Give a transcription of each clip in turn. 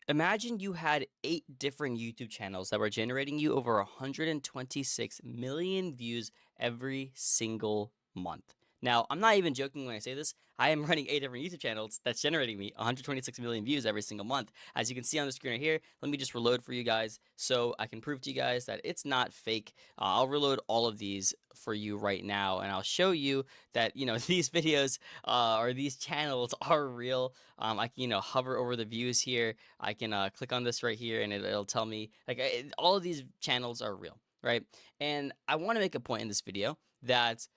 Imagine you had 8 different YouTube channels that were generating you over 126 million views every single month. Now, I'm not even joking when I say this. I am running 8 different YouTube channels that's generating me 126 million views every single month. As you can see on the screen right here, let me just reload for you guys so I can prove to you guys that it's not fake. I'll reload all of these for you right now, and I'll show you that, these videos or these channels are real. I can, hover over the views here. I can click on this right here and it'll tell me like all of these channels are real, right? And I want to make a point in this video that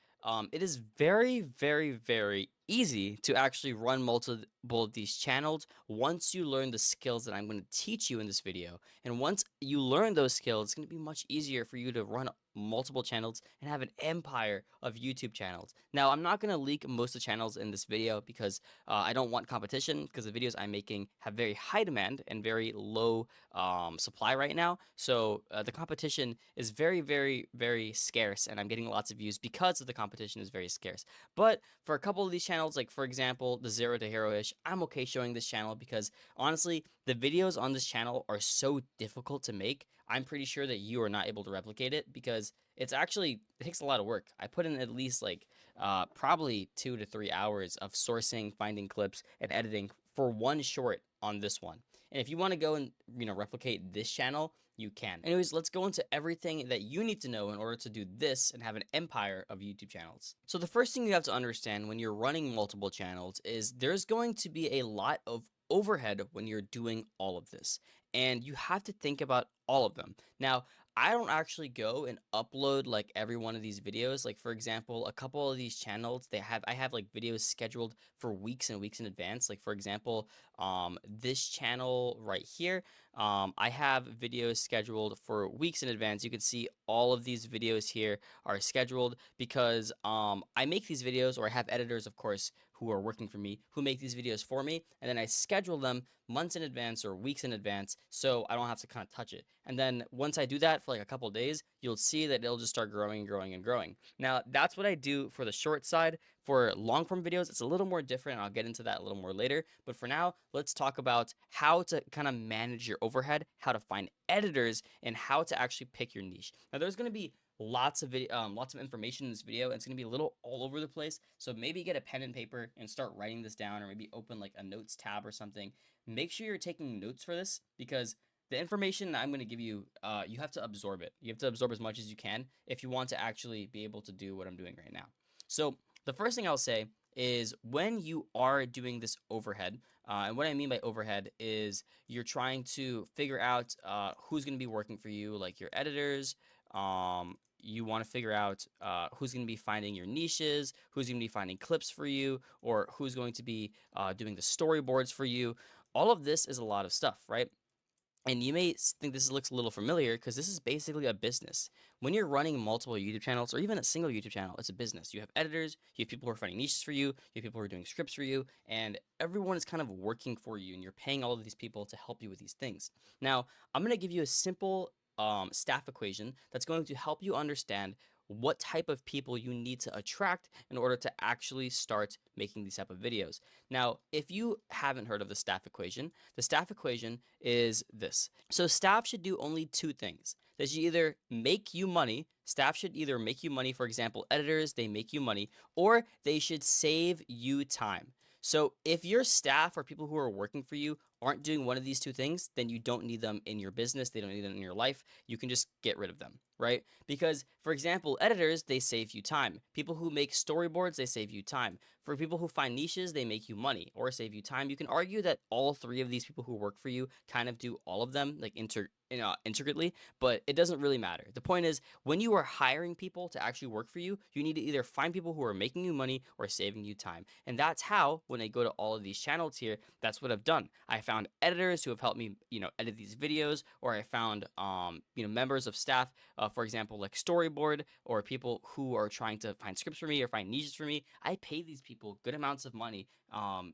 it is very, very, very easy to actually run multiple of these channels once you learn the skills that I'm going to teach you in this video. And once you learn those skills, it's going to be much easier for you to run multiple channels and have an empire of YouTube channels. Now, I'm not going to leak most of the channels in this video because I don't want competition, because the videos I'm making have very high demand and very low supply right now. So the competition is very, very, very scarce, and I'm getting lots of views because of the competition is very scarce. But for a couple of these channels, like for example, the Zero to Hero-ish, I'm okay showing this channel because honestly, the videos on this channel are so difficult to make. I'm pretty sure that you are not able to replicate it because it takes a lot of work. I put in at least like probably 2 to 3 hours of sourcing, finding clips, and editing for one short on this one. And if you want to go and replicate this channel, you can. Anyways, let's go into everything that you need to know in order to do this and have an empire of YouTube channels. So the first thing you have to understand when you're running multiple channels is there's going to be a lot of overhead when you're doing all of this. And you have to think about all of them. Now, I don't actually go and upload like every one of these videos. Like for example, a couple of these channels, I have like videos scheduled for weeks and weeks in advance. Like for example, this channel right here, I have videos scheduled for weeks in advance. You can see all of these videos here are scheduled because I make these videos, or I have editors, of course, who are working for me, who make these videos for me, and then I schedule them months in advance or weeks in advance so I don't have to kind of touch it. And then once I do that for like a couple of days, you'll see that it'll just start growing and growing and growing. Now, that's what I do for the short side. For long form videos, it's a little more different. I'll get into that a little more later. But for now, let's talk about how to kind of manage your overhead, how to find editors, and how to actually pick your niche. Now, there's going to be lots of information in this video, and it's going to be a little all over the place. So maybe get a pen and paper and start writing this down, or maybe open like a notes tab or something. Make sure you're taking notes for this because the information I'm going to give you, you have to absorb it. You have to absorb as much as you can if you want to actually be able to do what I'm doing right now. So the first thing I'll say is when you are doing this overhead, and what I mean by overhead is you're trying to figure out who's going to be working for you, like your editors. You want to figure out who's going to be finding your niches, who's going to be finding clips for you, or who's going to be doing the storyboards for you. All of this is a lot of stuff, right? And you may think this looks a little familiar because this is basically a business. When you're running multiple YouTube channels or even a single YouTube channel, it's a business. You have editors, you have people who are finding niches for you, you have people who are doing scripts for you, and everyone is kind of working for you, and you're paying all of these people to help you with these things. Now, I'm going to give you a simple staff equation that's going to help you understand what type of people you need to attract in order to actually start making these type of videos. Now, if you haven't heard of the staff equation is this. So staff should do only two things. They should either make you money. Staff should either make you money, for example, editors, they make you money, or they should save you time. So if your staff or people who are working for you aren't doing one of these two things, then you don't need them in your business. They don't need them in your life. You can just get rid of them, right? Because, for example, editors, they save you time. People who make storyboards, they save you time. For people who find niches, they make you money or save you time. You can argue that all three of these people who work for you kind of do all of them, like intricately, but it doesn't really matter. The point is, when you are hiring people to actually work for you, you need to either find people who are making you money or saving you time. And that's how, when I go to all of these channels here, that's what I've done. I found editors who have helped me, edit these videos, or I found, members of staff, for example, like Storyboard, or people who are trying to find scripts for me or find niches for me. I pay these people good amounts of money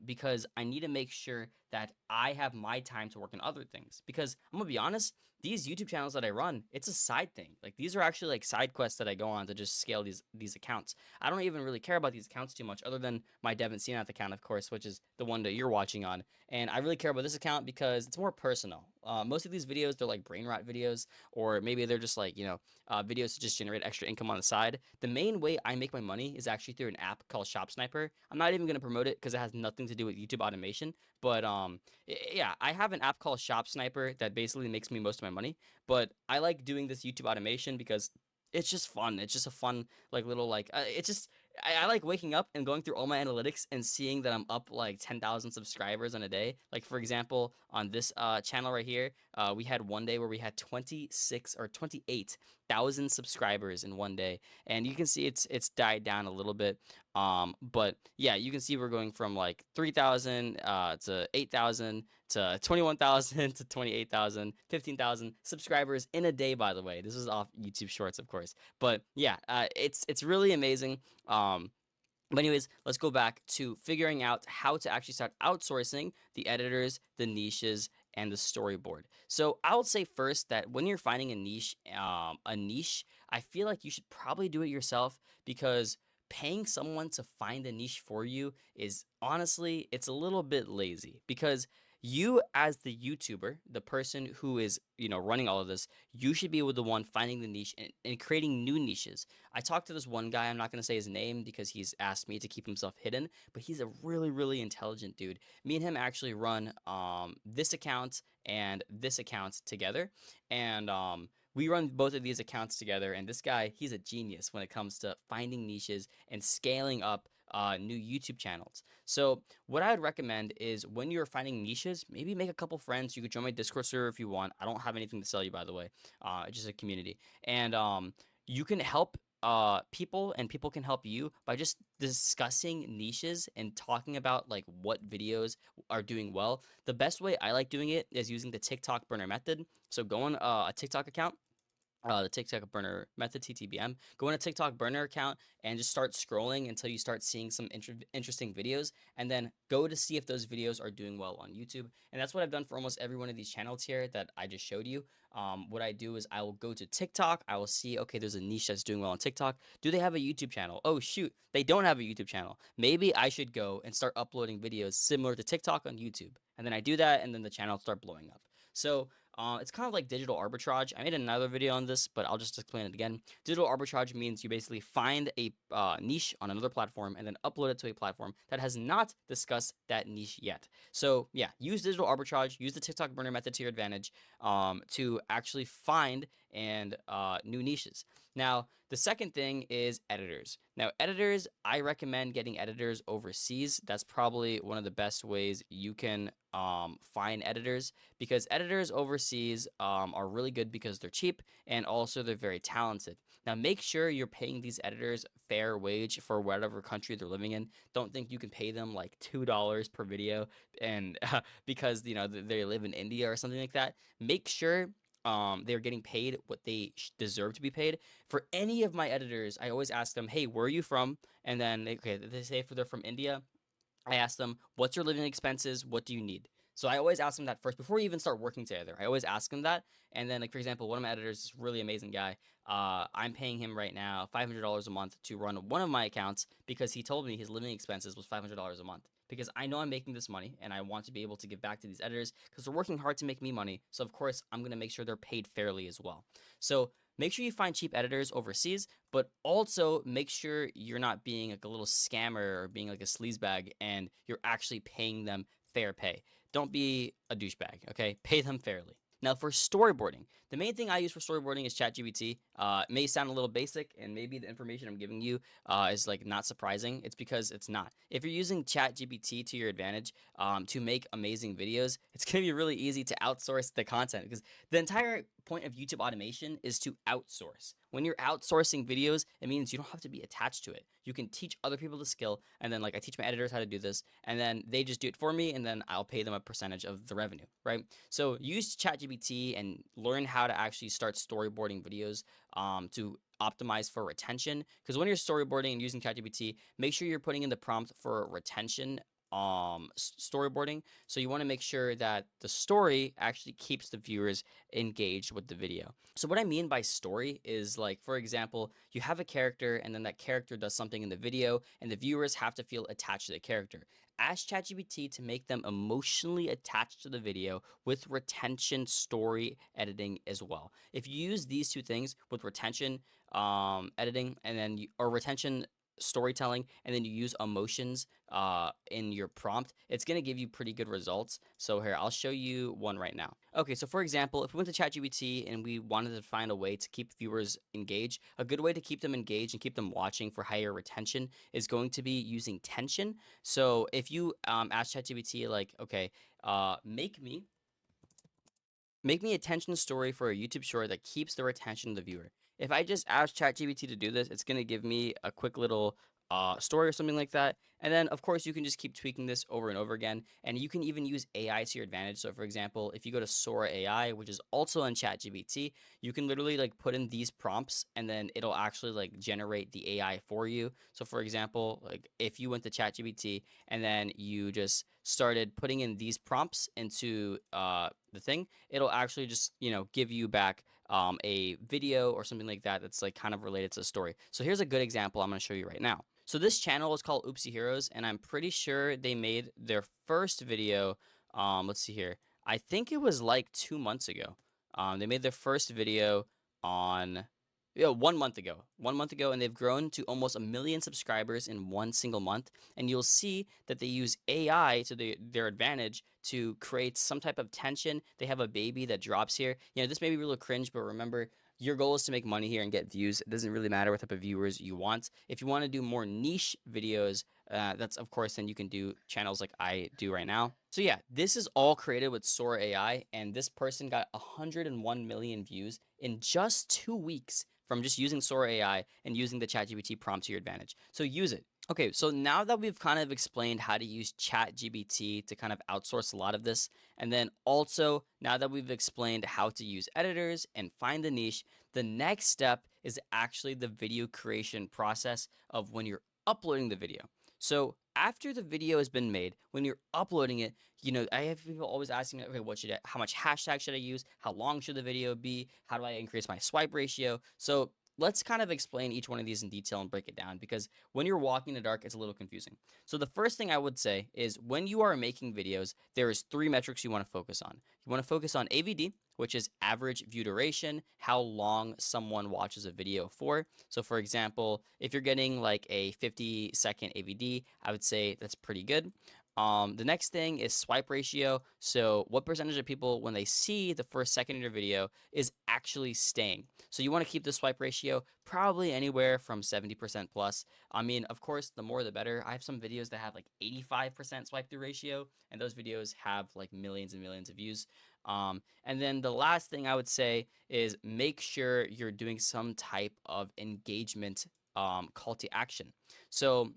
because I need to make sure that I have my time to work on other things. Because I'm gonna be honest, these YouTube channels that I run, it's a side thing. Like these are actually like side quests that I go on to just scale these accounts. I don't even really care about these accounts too much, other than my Devin Senath account, of course, which is the one that you're watching on. And I really care about this account because it's more personal. Most of these videos, they're like brain rot videos, or maybe they're just like, videos to just generate extra income on the side. The main way I make my money is actually through an app called Shop Sniper. I'm not even going to promote it because it has nothing to do with YouTube automation. But yeah, I have an app called Shop Sniper that basically makes me most of my money. But I like doing this YouTube automation because it's just fun. It's just a fun like little like it's just I like waking up and going through all my analytics and seeing that I'm up like 10,000 subscribers in a day. Like for example, on this channel right here, we had one day where we had 26 or 28,000 subscribers in one day, and you can see it's died down a little bit. But yeah, you can see we're going from like 3,000 to 8,000 to 21,000 to 28,000, 15,000 subscribers in a day. By the way, this is off YouTube Shorts, of course. But yeah, it's really amazing. Um, but anyways, let's go back to figuring out how to actually start outsourcing the editors, the niches, and the storyboard. So I would say first that when you're finding a niche, I feel like you should probably do it yourself because paying someone to find a niche for you is honestly, it's a little bit lazy because you as the YouTuber, the person who is, running all of this, you should be the one finding the niche and creating new niches. I talked to this one guy. I'm not going to say his name because he's asked me to keep himself hidden, but he's a really, really intelligent dude. Me and him actually run this account and this account together. And we run both of these accounts together. And this guy, he's a genius when it comes to finding niches and scaling up new YouTube channels. So, what I would recommend is when you're finding niches, maybe make a couple friends. You could join my Discord server if you want. I don't have anything to sell you, by the way. It's just a community. And you can help people and people can help you by just discussing niches and talking about like what videos are doing well. The best way I like doing it is using the TikTok burner method. So go on a TikTok account, the TikTok burner method, TTBM. Go on a TikTok burner account and just start scrolling until you start seeing some interesting videos, and then go to see if those videos are doing well on YouTube. And that's what I've done for almost every one of these channels here that I just showed you. What I do is I will go to TikTok. I will see, okay, there's a niche that's doing well on TikTok. Do they have a YouTube channel? Oh, shoot, they don't have a YouTube channel. Maybe I should go and start uploading videos similar to TikTok on YouTube. And then I do that, and then the channel start blowing up. So it's kind of like digital arbitrage. I made another video on this, but I'll just explain it again. Digital arbitrage means you basically find a niche on another platform and then upload it to a platform that has not discussed that niche yet. So yeah, use digital arbitrage, use the TikTok burner method to your advantage to actually find and new niches. Now, the second thing is editors. Now, editors, I recommend getting editors overseas. That's probably one of the best ways you can find editors, because editors overseas are really good because they're cheap and also they're very talented. Now, make sure you're paying these editors fair wage for whatever country they're living in. Don't think you can pay them like $2 per video and because they live in India or something like that. Make sure they're getting paid what they deserve to be paid. For any of my editors, I always ask them, "Hey, where are you from?" And then they say if they're from India, I ask them, what's your living expenses? What do you need? So I always ask them that first before we even start working together. I always ask them that. And then, like, for example, one of my editors is a really amazing guy. I'm paying him right now $500 a month to run one of my accounts because he told me his living expenses was $500 a month. Because I know I'm making this money and I want to be able to give back to these editors because they're working hard to make me money. So, of course, I'm going to make sure they're paid fairly as well. So, make sure you find cheap editors overseas, but also make sure you're not being like a little scammer or being like a sleazebag and you're actually paying them fair pay. Don't be a douchebag, okay? Pay them fairly. Now, for storyboarding, the main thing I use for storyboarding is ChatGPT. It may sound a little basic, and maybe the information I'm giving you is like not surprising. It's because it's not. If you're using ChatGPT to your advantage to make amazing videos, it's gonna be really easy to outsource the content because the entire point of YouTube automation is to outsource. When you're outsourcing videos, it means you don't have to be attached to it. You can teach other people the skill, and then like I teach my editors how to do this, and then they just do it for me, and then I'll pay them a percentage of the revenue, right? So use ChatGPT and learn how to actually start storyboarding videos to optimize for retention. Because when you're storyboarding and using ChatGPT, make sure you're putting in the prompt for retention storyboarding. So you want to make sure that the story actually keeps the viewers engaged with the video. So what I mean by story is, like, for example, you have a character and then that character does something in the video and the viewers have to feel attached to the character. Ask ChatGPT to make them emotionally attached to the video with retention story editing as well. If you use these two things with retention editing and then or retention storytelling, and then you use emotions in your prompt, it's going to give you pretty good results. So here, I'll show you one right now. Okay, so for example, if we went to ChatGPT and we wanted to find a way to keep viewers engaged, a good way to keep them engaged and keep them watching for higher retention is going to be using tension. So if you ask ChatGPT, like, okay, make me a tension story for a YouTube short that keeps the retention of the viewer. If I just ask ChatGPT to do this, it's going to give me a quick little story or something like that. And then, of course, you can just keep tweaking this over and over again. And you can even use AI to your advantage. So, for example, if you go to Sora AI, which is also on ChatGPT, you can literally like put in these prompts and then it'll actually like generate the AI for you. So, for example, like if you went to ChatGPT and then you just started putting in these prompts into the thing, it'll actually just, give you back a video or something like that that's like kind of related to the story. So here's a good example I'm going to show you right now. So this channel is called Oopsie Heroes, and I'm pretty sure they made their first video. Let's see here. I think it was like 2 months ago. They made their first video on, yeah, 1 month ago. 1 month ago, and they've grown to almost 1 million subscribers in one single month. And you'll see that they use AI to their advantage to create some type of tension. They have a baby that drops here. This may be a little cringe, but remember, your goal is to make money here and get views. It doesn't really matter what type of viewers you want. If you want to do more niche videos, that's, of course, then you can do channels like I do right now. So yeah, this is all created with Sora AI, and this person got 101 million views in just 2 weeks from just using Sora AI and using the ChatGPT prompt to your advantage. So use it. Okay, so now that we've kind of explained how to use ChatGPT to kind of outsource a lot of this, and then also now that we've explained how to use editors and find the niche, the next step is actually the video creation process of when you're uploading the video. So after the video has been made, when you're uploading it, I have people always asking me, okay, how much hashtag should I use? How long should the video be? How do I increase my swipe ratio? So let's kind of explain each one of these in detail and break it down, because when you're walking in the dark, it's a little confusing. So the first thing I would say is when you are making videos, there is 3 metrics you want to focus on. You want to focus on AVD, which is average view duration, how long someone watches a video for. So for example, if you're getting like a 50-second AVD, I would say that's pretty good. The next thing is swipe ratio. So what percentage of people, when they see the first second of your video, is actually staying? So you want to keep the swipe ratio probably anywhere from 70% plus. I mean, of course, the more the better. I have some videos that have like 85% swipe through ratio, and those videos have like millions and millions of views. And then the last thing I would say is make sure you're doing some type of engagement call to action. So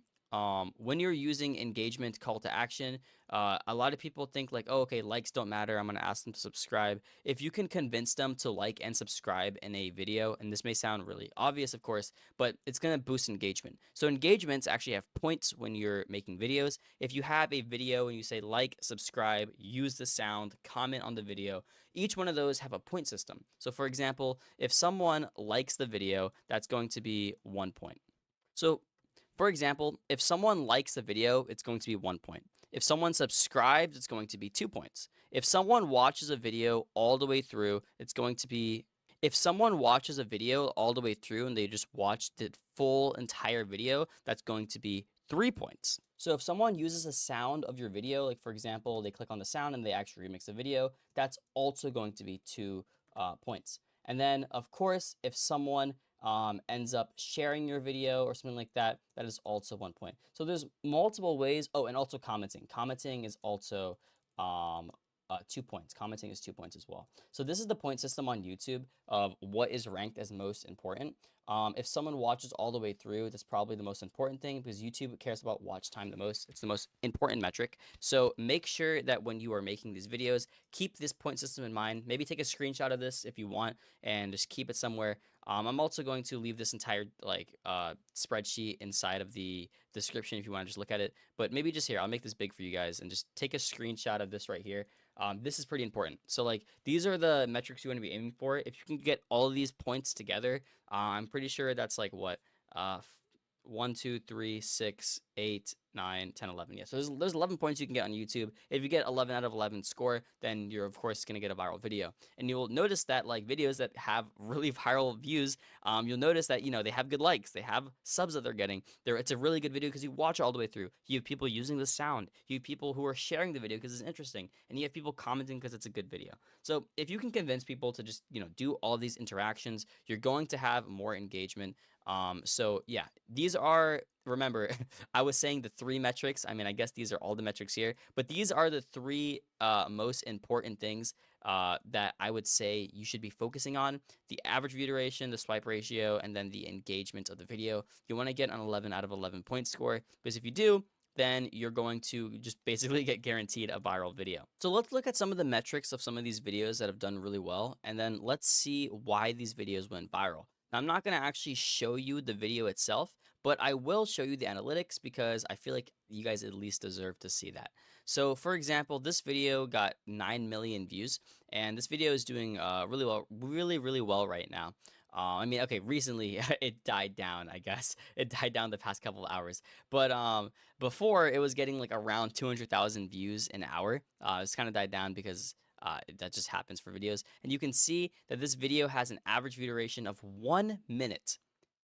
when you're using engagement call to action, a lot of people think like, oh, okay, likes don't matter. I'm going to ask them to subscribe. If you can convince them to like and subscribe in a video, and this may sound really obvious, of course, but it's going to boost engagement. So engagements actually have points when you're making videos. If you have a video and you say like, subscribe, use the sound, comment on the video, each one of those have a point system. So for example, if someone likes the video, that's going to be 1 point. So for example, if someone likes the video, it's going to be 1 point. If someone subscribes, it's going to be 2 points. If someone watches a video all the way through, it's going to be, if someone watches a video all the way through and they just watched the full entire video, that's going to be 3 points. So if someone uses a sound of your video, like for example, they click on the sound and they actually remix the video, that's also going to be 2 points. And then, of course, if someone ends up sharing your video or something like that, that is also 1 point. So there's multiple ways. Oh, and also commenting. Commenting is also 2 points. Commenting is 2 points as well. So this is the point system on YouTube of what is ranked as most important. If someone watches all the way through, that's probably the most important thing because YouTube cares about watch time the most. It's the most important metric. So make sure that when you are making these videos, keep this point system in mind. Maybe take a screenshot of this if you want and just keep it somewhere. I'm also going to leave this entire spreadsheet inside of the description if you want to just look at it. But maybe just here, I'll make this big for you guys and just take a screenshot of this right here. This is pretty important. So like these are the metrics you want to be aiming for. If you can get all of these points together, I'm pretty sure that's like what, 1, 2, 3, 6, 8, 9, 10, 11. Yeah, so there's 11 points you can get on YouTube. If you get 11 out of 11 score, then you're of course gonna get a viral video. And you'll notice that like videos that have really viral views, you'll notice that they have good likes, they have subs that they're getting. It's a really good video because you watch all the way through. You have people using the sound. You have people who are sharing the video because it's interesting, and you have people commenting because it's a good video. So if you can convince people to just do all these interactions, you're going to have more engagement. So yeah, these are, remember, I was saying the 3 metrics. I mean, I guess these are all the metrics here, but these are the 3 most important things that I would say you should be focusing on: the average view duration, the swipe ratio, and then the engagement of the video. You want to get an 11 out of 11 point score, because if you do, then you're going to just basically get guaranteed a viral video. So let's look at some of the metrics of some of these videos that have done really well, and then let's see why these videos went viral. Now, I'm not going to actually show you the video itself, but I will show you the analytics because I feel like you guys at least deserve to see that. So for example, this video got 9 million views, and this video is doing really well, really well right now. I mean, okay, recently it died down, I guess. It died down the past couple of hours. But before it was getting like around 200,000 views an hour. It's kind of died down because that just happens for videos. And you can see that this video has an average view duration of 1 minute.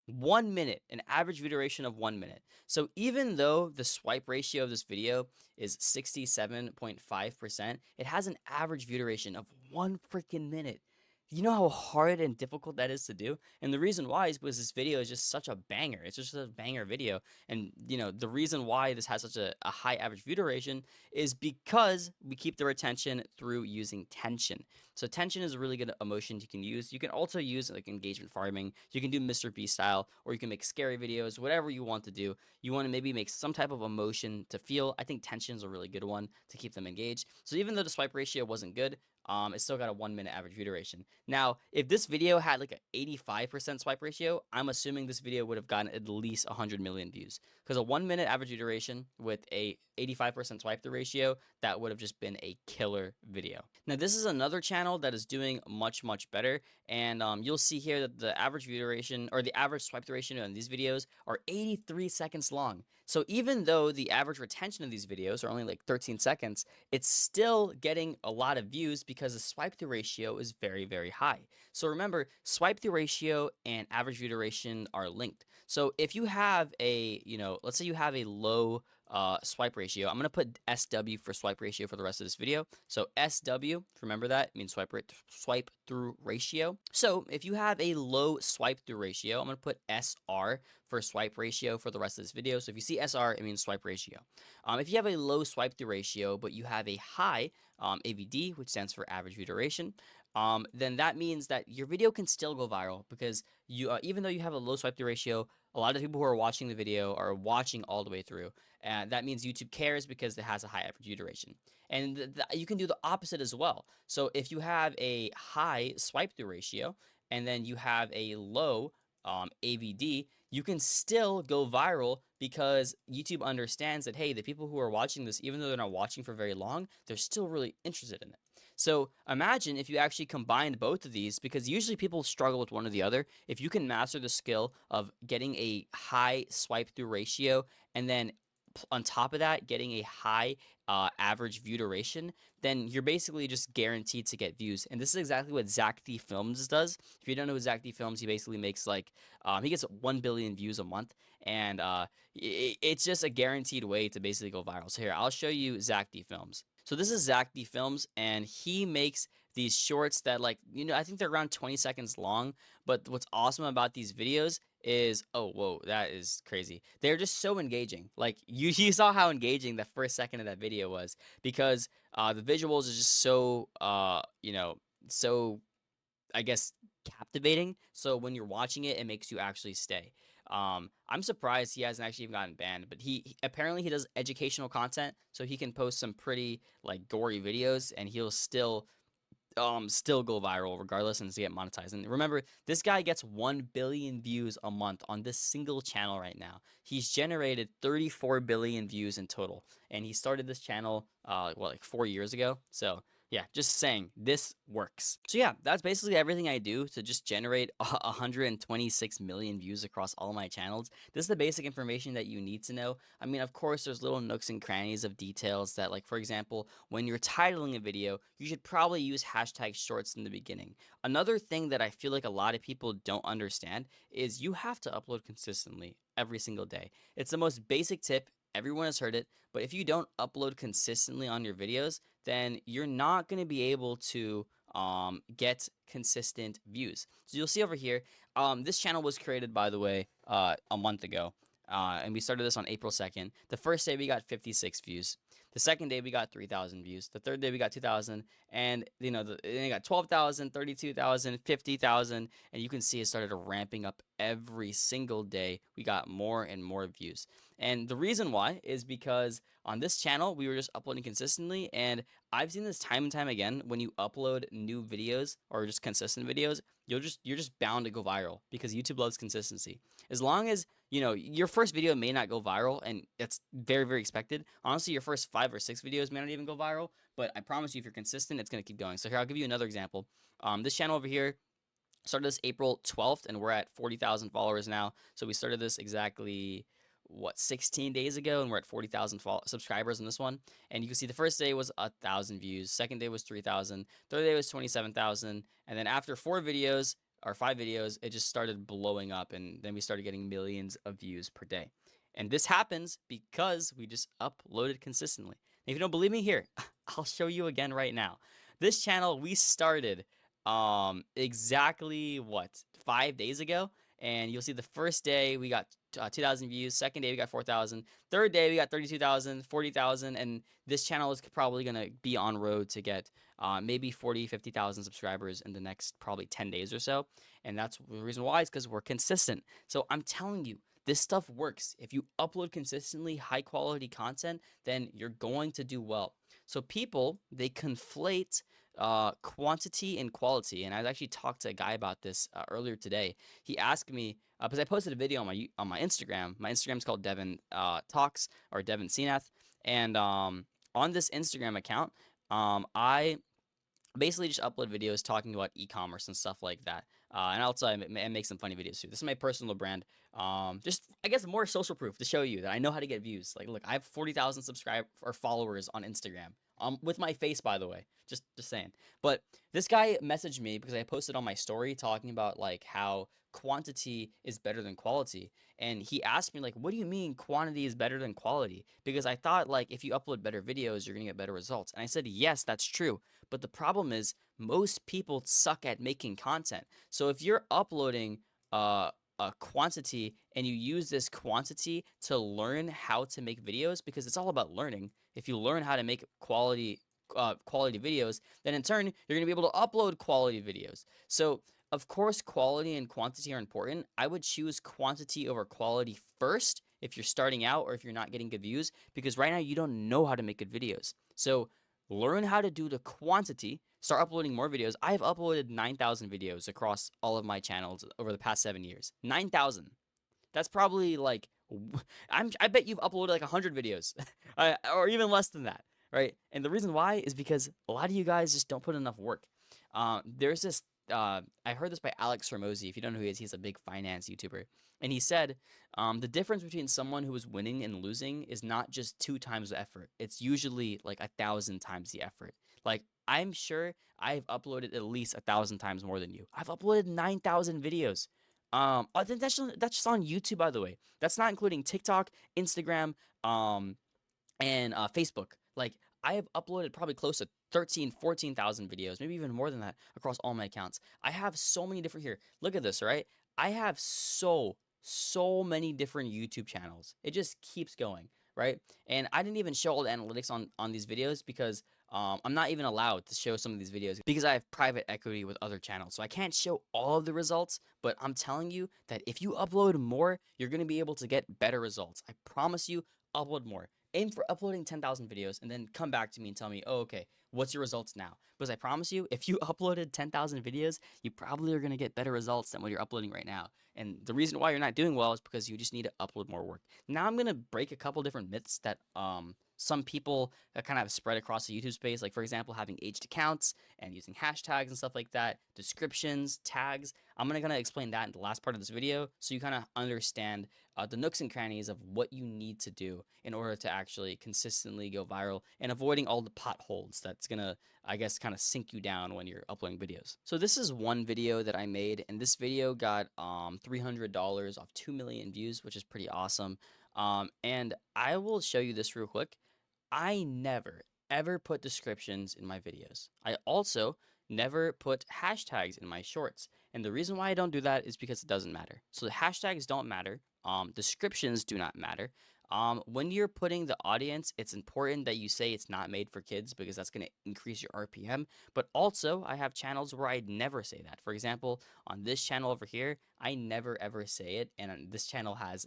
1 minute, an average view duration of 1 minute. So even though the swipe ratio of this video is 67.5%, it has an average view duration of 1 freaking minute. You know how hard and difficult that is to do? And the reason why is because this video is just such a banger. It's just a banger video. And, the reason why this has such a high average view duration is because we keep the retention through using tension. So tension is a really good emotion you can use. You can also use like engagement farming. You can do Mr. Beast style, or you can make scary videos, whatever you want to do. You want to maybe make some type of emotion to feel. I think tension is a really good one to keep them engaged. So even though the swipe ratio wasn't good, it still got a 1 minute average view duration. Now, if this video had like an 85% swipe ratio, I'm assuming this video would have gotten at least 100 million views. Because a 1 minute average view duration with a 85% swipe through ratio, that would have just been a killer video. Now, this is another channel that is doing much better. And you'll see here that the average view duration, or the average swipe through ratio on these videos, are 83 seconds long. So even though the average retention of these videos are only like 13 seconds, it's still getting a lot of views because the swipe through ratio is very high. So remember, swipe through ratio and average view duration are linked. So if you have a, let's say you have a low swipe ratio, I'm going to put SW for swipe ratio for the rest of this video. So SW, remember that, means swipe through ratio. So if you have a low swipe through ratio, I'm going to put SR for swipe ratio for the rest of this video. So if you see SR, it means swipe ratio. If you have a low swipe through ratio, but you have a high AVD, which stands for average view duration, then that means that your video can still go viral because even though you have a low swipe through ratio, a lot of people who are watching the video are watching all the way through. And that means YouTube cares because it has a high average view duration. And you can do the opposite as well. So if you have a high swipe through ratio and then you have a low AVD, you can still go viral because YouTube understands that, hey, the people who are watching this, even though they're not watching for very long, they're still really interested in it. So imagine if you actually combined both of these, because usually people struggle with one or the other. If you can master the skill of getting a high swipe through ratio and then on top of that, getting a high average view duration, then you're basically just guaranteed to get views. And this is exactly what Zach D Films does. If you don't know who Zach D Films, he basically makes like, he gets 1 billion views a month. And it's just a guaranteed way to basically go viral. So here, I'll show you Zach D Films. So this is Zach D Films, and he makes these shorts that, like, I think they're around 20 seconds long. But what's awesome about these videos is, oh, whoa, that is crazy. They're just so engaging. Like, you saw how engaging the first second of that video was, because the visuals is just so, so, I guess, captivating. So when you're watching it, it makes you actually stay. I'm surprised he hasn't actually even gotten banned, but apparently he does educational content, so he can post some pretty, like, gory videos, and he'll still go viral regardless and to get monetized. And remember, this guy gets 1 billion views a month on this single channel right now. He's generated 34 billion views in total, and he started this channel like 4 years ago. So yeah, just saying, this works. So yeah, that's basically everything I do to just generate 126 million views across all my channels. This is the basic information that you need to know. I mean, of course, there's little nooks and crannies of details that, like, for example, when you're titling a video, you should probably use hashtag shorts in the beginning. Another thing that I feel like a lot of people don't understand is you have to upload consistently every single day. It's the most basic tip. Everyone has heard it, but if you don't upload consistently on your videos, then you're not going to be able to get consistent views. So you'll see over here, this channel was created, by the way, a month ago. And we started this on April 2nd. The first day we got 56 views. The second day we got 3,000 views. The third day we got 2,000, and then we got 12,000, 32,000, 50,000, and you can see it started ramping up every single day. We got more and more views. And the reason why is because on this channel we were just uploading consistently, and I've seen this time and time again. When you upload new videos or just consistent videos, you're just bound to go viral because YouTube loves consistency. As long as your first video may not go viral, and that's very, very expected. Honestly, your first 5 or 6 videos may not even go viral, but I promise you, if you're consistent, it's going to keep going. So here, I'll give you another example. This channel over here started this April 12th, and we're at 40,000 followers now. So we started this exactly, 16 days ago, and we're at 40,000 subscribers on this one. And you can see the first day was 1,000 views, second day was 3,000, third day was 27,000, and then after 4 videos or 5 videos, it just started blowing up, and then we started getting millions of views per day. And this happens because we just uploaded consistently. And if you don't believe me, here, I'll show you again right now. This channel we started exactly, 5 days ago, and you'll see the first day we got 2,000 views, second day we got 4,000, third day we got 32,000, 40,000, and this channel is probably going to be on road to get maybe 40, 50,000 subscribers in the next probably 10 days or so. And that's the reason why, is because we're consistent. So I'm telling you, this stuff works. If you upload consistently high quality content, then you're going to do well. So people, they conflate quantity and quality. And I actually talked to a guy about this earlier today. He asked me, because I posted a video on my Instagram. My Instagram is called Devin Talks, or Devin Senath. And on this Instagram account, I basically just upload videos talking about e-commerce and stuff like that. And also I make some funny videos too. This is my personal brand. Just, I guess, more social proof to show you that I know how to get views. Like, look, I have 40,000 subscribers or followers on Instagram. With my face, by the way. Just saying. But this guy messaged me because I posted on my story talking about, like, how quantity is better than quality. And he asked me, like, what do you mean quantity is better than quality? Because I thought, like, if you upload better videos, you're gonna get better results. And I said, yes, that's true. But the problem is, most people suck at making content. So if you're uploading a quantity, and you use this quantity to learn how to make videos, because it's all about learning. If you learn how to make quality videos, then in turn you're going to be able to upload quality videos. So of course, quality and quantity are important. I would choose quantity over quality first if you're starting out, or if you're not getting good views, because right now you don't know how to make good videos. So learn how to do the quantity, start uploading more videos. I have uploaded 9,000 videos across all of my channels over the past 7 years. 9,000. That's probably like, I bet you've uploaded like 100 videos, or even less than that, right? And the reason why is because a lot of you guys just don't put enough work. There's this, I heard this by Alex Hormozy. If you don't know who he is, he's a big finance YouTuber. And he said, the difference between someone who is winning and losing is not just 2 times the effort. It's usually like 1,000 times the effort. Like, I'm sure I've uploaded at least 1,000 times more than you. I've uploaded 9,000 videos. I think that's just on YouTube, by the way. That's not including TikTok, Instagram, and Facebook. Like, I have uploaded probably close to 13, 14,000 videos, maybe even more than that across all my accounts. I have so many different here. Look at this, right? I have so many different YouTube channels. It just keeps going, right? And I didn't even show all the analytics on these videos because I'm not even allowed to show some of these videos because I have private equity with other channels. So I can't show all of the results, but I'm telling you that if you upload more, you're going to be able to get better results. I promise you, upload more. Aim for uploading 10,000 videos and then come back to me and tell me, oh, okay, what's your results now? Because I promise you, if you uploaded 10,000 videos, you probably are going to get better results than what you're uploading right now. And the reason why you're not doing well is because you just need to upload more work. Now I'm going to break a couple different myths that some people kind of spread across the YouTube space. Like, for example, having aged accounts and using hashtags and stuff like that, descriptions, tags. I'm going to explain that in the last part of this video so you kind of understand the nooks and crannies of what you need to do in order to actually consistently go viral and avoiding all the potholes that's going to, I guess, kind of sink you down when you're uploading videos. So this is one video that I made, and this video got $300 off 2 million views, which is pretty awesome. And I will show you this real quick. I never ever put descriptions in my videos. I also never put hashtags in my shorts. And the reason why I don't do that is because it doesn't matter. So the hashtags don't matter. Descriptions do not matter. When you're putting the audience, it's important that you say it's not made for kids because that's going to increase your RPM. But also, I have channels where I never say that. For example, on this channel over here, I never ever say it. And this channel has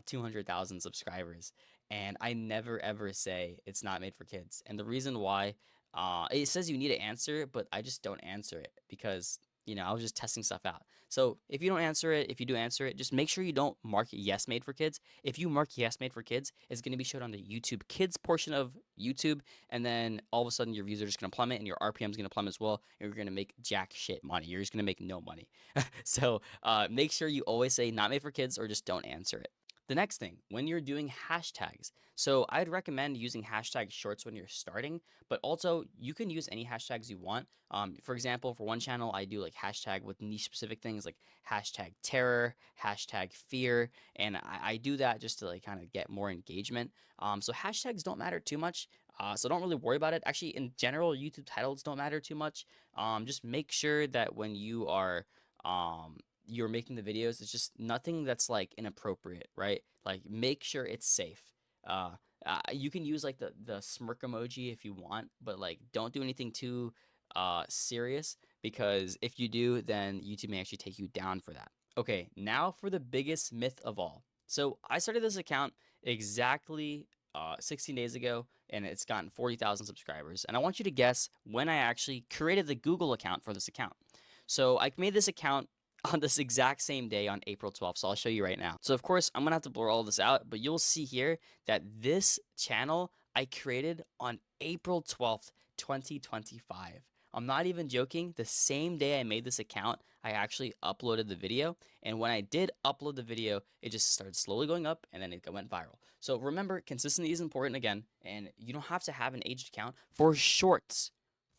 200,000 subscribers. And I never ever say it's not made for kids. And the reason why, it says you need to answer it, but I just don't answer it because, I was just testing stuff out. So if you don't answer it, if you do answer it, just make sure you don't mark yes made for kids. If you mark yes made for kids, it's going to be showed on the YouTube Kids portion of YouTube, and then all of a sudden your views are just going to plummet and your RPM is going to plummet as well, and you're going to make jack shit money. You're just going to make no money. So make sure you always say not made for kids or just don't answer it. The next thing, when you're doing hashtags. So I'd recommend using hashtag shorts when you're starting, but also you can use any hashtags you want. For example, for one channel, I do like hashtag with niche specific things like hashtag terror, hashtag fear, and I do that just to like kind of get more engagement. So hashtags don't matter too much. So don't really worry about it. Actually, in general, YouTube titles don't matter too much. Just make sure that when you're making the videos, it's just nothing that's like inappropriate, right? Like make sure it's safe. Uh, you can use like the smirk emoji if you want, but like don't do anything too serious because if you do, then YouTube may actually take you down for that. Okay, now for the biggest myth of all. So I started this account exactly 16 days ago, and it's gotten 40,000 subscribers. And I want you to guess when I actually created the Google account for this account. So I made this account on this exact same day on April 12th. So I'll show you right now. So of course, I'm gonna have to blur all this out, but you'll see here that this channel I created on April 12th, 2025. I'm not even joking. The same day I made this account, I actually uploaded the video. And when I did upload the video, it just started slowly going up and then it went viral. So remember, consistency is important again, and you don't have to have an aged account for shorts.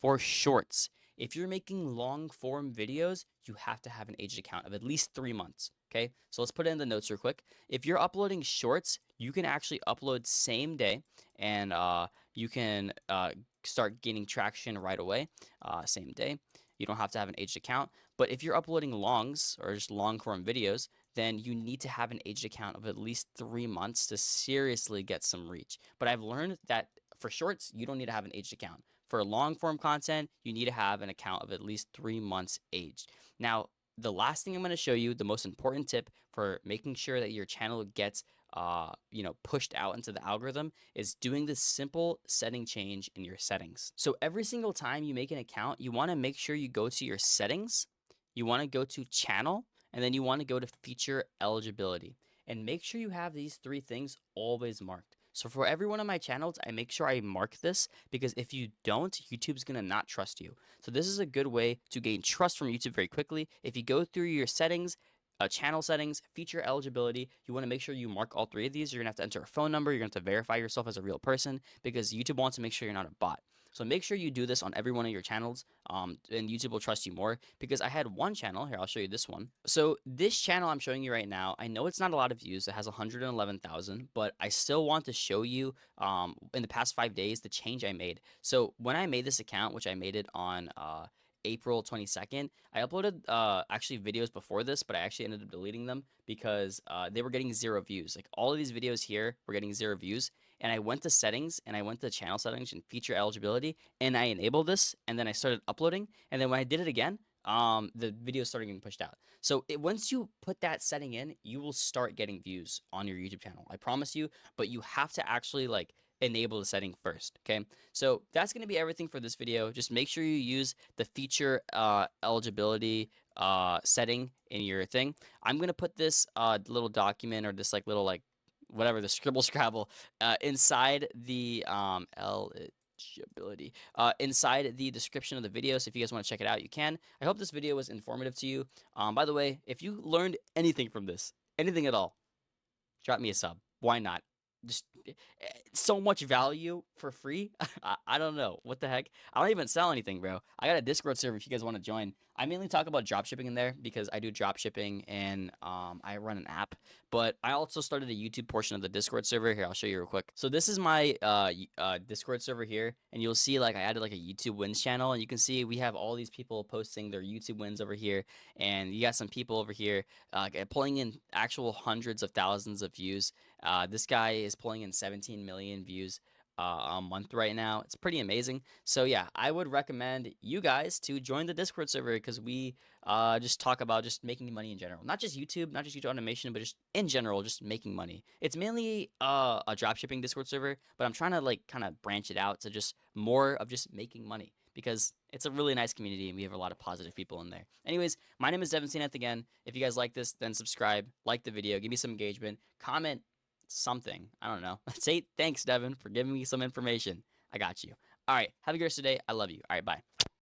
For shorts. If you're making long form videos, you have to have an aged account of at least 3 months. Okay, so let's put it in the notes real quick. If you're uploading shorts, you can actually upload same day, and you can start gaining traction right away, same day. You don't have to have an aged account. But if you're uploading longs or just long form videos, then you need to have an aged account of at least 3 months to seriously get some reach. But I've learned that for shorts, you don't need to have an aged account. For long form content, you need to have an account of at least 3 months aged. Now, the last thing I'm going to show you, the most important tip for making sure that your channel gets pushed out into the algorithm is doing this simple setting change in your settings. So every single time you make an account, you want to make sure you go to your settings, you want to go to channel, and then you want to go to feature eligibility. And make sure you have these three things always marked. So for every one of my channels, I make sure I mark this because if you don't, YouTube's going to not trust you. So this is a good way to gain trust from YouTube very quickly. If you go through your settings, channel settings, feature eligibility, you want to make sure you mark all three of these. You're going to have to enter a phone number. You're going to have to verify yourself as a real person because YouTube wants to make sure you're not a bot. So make sure you do this on every one of your channels, and YouTube will trust you more because I had one channel here. I'll show you this one. So this channel I'm showing you right now, I know it's not a lot of views. It has 111,000, but I still want to show you in the past 5 days the change I made. So when I made this account, which I made it on April 22nd, I uploaded actually videos before this, but I actually ended up deleting them because they were getting 0 views. Like all of these videos here were getting 0 views. And I went to settings and I went to channel settings and feature eligibility and I enabled this and then I started uploading. And then when I did it again, the videos started getting pushed out. So once you put that setting in, you will start getting views on your YouTube channel. I promise you, but you have to actually like enable the setting first. Okay. So that's going to be everything for this video. Just make sure you use the feature eligibility setting in your thing. I'm going to put this little document or this like little like whatever the scribble scrabble inside the eligibility inside the description of the video. So if you guys want to check it out, you can. I hope this video was informative to you. By the way, if you learned anything from this, anything at all, drop me a sub. Why not? Just so much value for free. I don't know what the heck. I don't even sell anything, bro. I got a Discord server if you guys want to join. I mainly talk about drop shipping in there because I do drop shipping and I run an app. But I also started a YouTube portion of the Discord server. Here, I'll show you real quick. So this is my Discord server here, and you'll see like I added like a YouTube wins channel, and you can see we have all these people posting their YouTube wins over here, and you got some people over here pulling in actual hundreds of thousands of views. This guy is pulling in 17 million views a month right now. It's pretty amazing. So yeah, I would recommend you guys to join the Discord server because we just talk about just making money in general. Not just YouTube, not just YouTube automation, but just in general, just making money. It's mainly a dropshipping Discord server, but I'm trying to like kind of branch it out to just more of just making money because it's a really nice community and we have a lot of positive people in there. Anyways, my name is Devin Cneth again. If you guys like this, then subscribe, like the video, give me some engagement, comment something. I don't know. Say thanks, Devin, for giving me some information. I got you. All right. Have a good rest of the day. I love you. All right. Bye.